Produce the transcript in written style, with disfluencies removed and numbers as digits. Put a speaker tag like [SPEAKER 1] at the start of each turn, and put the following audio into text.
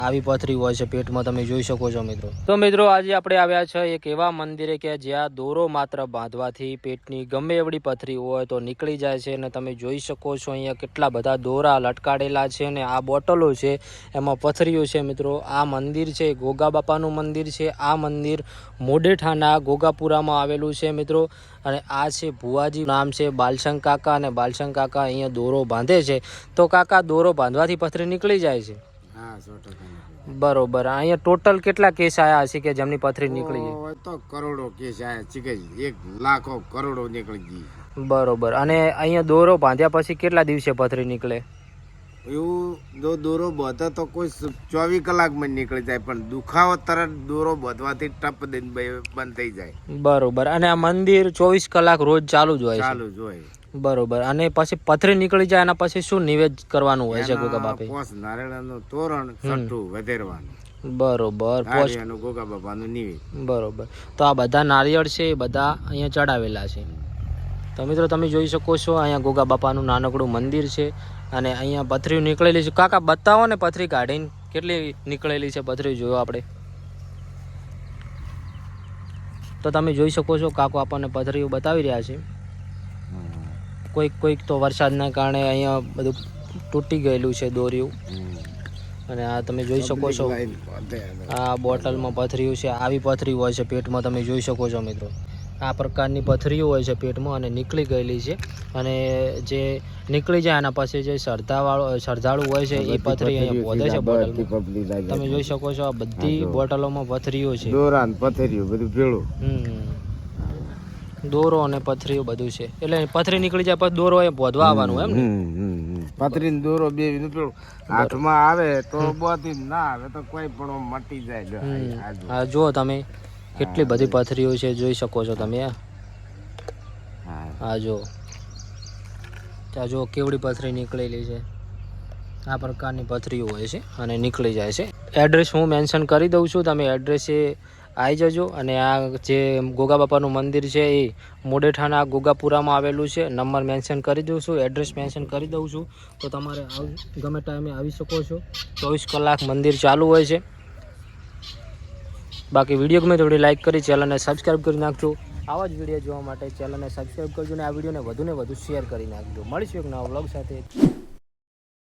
[SPEAKER 1] આવી પથરી હોય છે પેટમાં, તમે જોઈ શકો છો મિત્રો। તો મિત્રો આજે આપણે આવ્યા છે એક એવા મંદિરે કે જ્યાં દોરો માત્ર બાંધવાથી પેટની ગમે એવડી પથરી હોય તો નીકળી જાય છે। અને તમે જોઈ શકો છો અહીંયા કેટલા બધા દોરા લટકાડેલા છે અને આ બોટલો છે એમાં પથરીઓ છે મિત્રો। આ મંદિર છે ગોગા બાપાનું મંદિર છે। આ મંદિર મોડેઠાના ગોગાપુરામાં આવેલું છે મિત્રો। અને આ છે ભુવાજી, નામ છે બાલશંક કાકા, અને બાલશંક કાકા અહીંયા દોરો બાંધે છે। તો કાકા, દોરો બાંધવાથી પથરી નીકળી જાય છે?
[SPEAKER 2] હા, 100%।
[SPEAKER 1] બરોબર। અહીંયા ટોટલ કેટલા કેસ આયા હશે કે જેમની પથરી નીકળી જાય?
[SPEAKER 2] તો કરોડો કેસ આયા છે કે 1 લાખો કરોડો નીકળી ગઈ।
[SPEAKER 1] બરોબર। અને અહીંયા દોરો બાંધ્યા પછી કેટલા દિવસે પથરી નીકળે?
[SPEAKER 2] એવું જો દોરો બાંધે તો કોઈ 24 કલાકમાં નીકળી જાય, પણ દુખાવો તરત દોરો બાંધવાથી ટપ દઈને બંધ થઈ જાય।
[SPEAKER 1] બરોબર। અને આ મંદિર 24 કલાક રોજ ચાલુ જ હોય છે?
[SPEAKER 2] ચાલુ જ હોય।
[SPEAKER 1] બરોબર। અને પછી પથરી નીકળી જાય એના પછી શું નિવેદ કરવાનું હોય છે ગોગા બાપે?
[SPEAKER 2] પોસ નારાયણનું તોરણ છઠ્ઠું વધેરવાનું।
[SPEAKER 1] બરોબર।
[SPEAKER 2] ગોગા બાપાનું નિવેદ।
[SPEAKER 1] બરોબર। તો આ બધા નારિયેળ છે એ બધા અહીંયા ચડાવેલા છે। તો મિત્રો તમે જોઈ શકો છો અહીંયા ગોગા બાપાનું નાનકડું મંદિર છે અને અહીંયા પથરી નીકળેલી છે। કાકા બતાવો ને પથરી કાઢીને કેટલી નીકળેલી છે પથરી, જોયો આપણે તો તમે જોઈ શકો છો કાકો આપણને પથરીઓ બતાવી રહ્યા છે। કોઈક તો વરસાદના કારણે અહીંયા બધું તૂટી ગયેલું છે દોરીયું। અને આ તમે જોઈ શકો છો આ બોટલમાં પથરીઓ છે। આવી પથરી હોય છે પેટમાં, તમે જોઈ શકો છો મિત્રો। આ પ્રકારની પથરીઓ હોય છે પેટમાં અને નીકળી ગયેલી છે। અને જે નીકળી જાય એના પછી જે શ્રદ્ધાળુ હોય છે એ પથરી અહીંયા પોધે છે બોટલમાં, તમે જોઈ શકો છો। આ બધી બોટલોમાં પથરીઓ છે,
[SPEAKER 2] દોરા ને પથરીઓ બધું ભેળું।
[SPEAKER 1] દોરો અને પથરીઓ બધું છે। એટલે પથરી નીકળી જાય પછી દોરો એ પોધવા આવવાનું એમ ને?
[SPEAKER 2] પથરી ને દોરો બે પેલું હાથમાં આવે તો બોથી ના આવે તો કોઈ પણ મટી જાય।
[SPEAKER 1] હા, જો તમે કેટલી બધી પથરીઓ છે, જોઈ શકો છો તમે। હા જો, ત્યાં જો કેવડી પથરી નીકળેલી છે। આ પ્રકારની પથરીઓ હોય છે અને નીકળી જાય છે। એડ્રેસ હું મેન્શન કરી દઉં છું, તમે એડ્રેસે આવી જજો। અને આ જે ગોગા બાપાનું મંદિર છે એ મોડેઠાના ગોગાપુરામાં આવેલું છે। નંબર મેન્શન કરી દઉં છું, એડ્રેસ મેન્શન કરી દઉં છું, તો તમારે ગમે ટાઈમે આવી શકો છો। 24 કલાક મંદિર ચાલુ હોય છે। બાકી વિડીયો ગમે થોડી લાઈક કરી, ચેનલને સબસ્ક્રાઈબ કરી નાખજો। આવા જ વિડીયો જોવા માટે ચેનલને સબસ્ક્રાઈબ કરજો અને આ વિડીયોને વધુને વધુ શેર કરી નાખજો। મળીશું એક નવા વ્લોગ સાથે।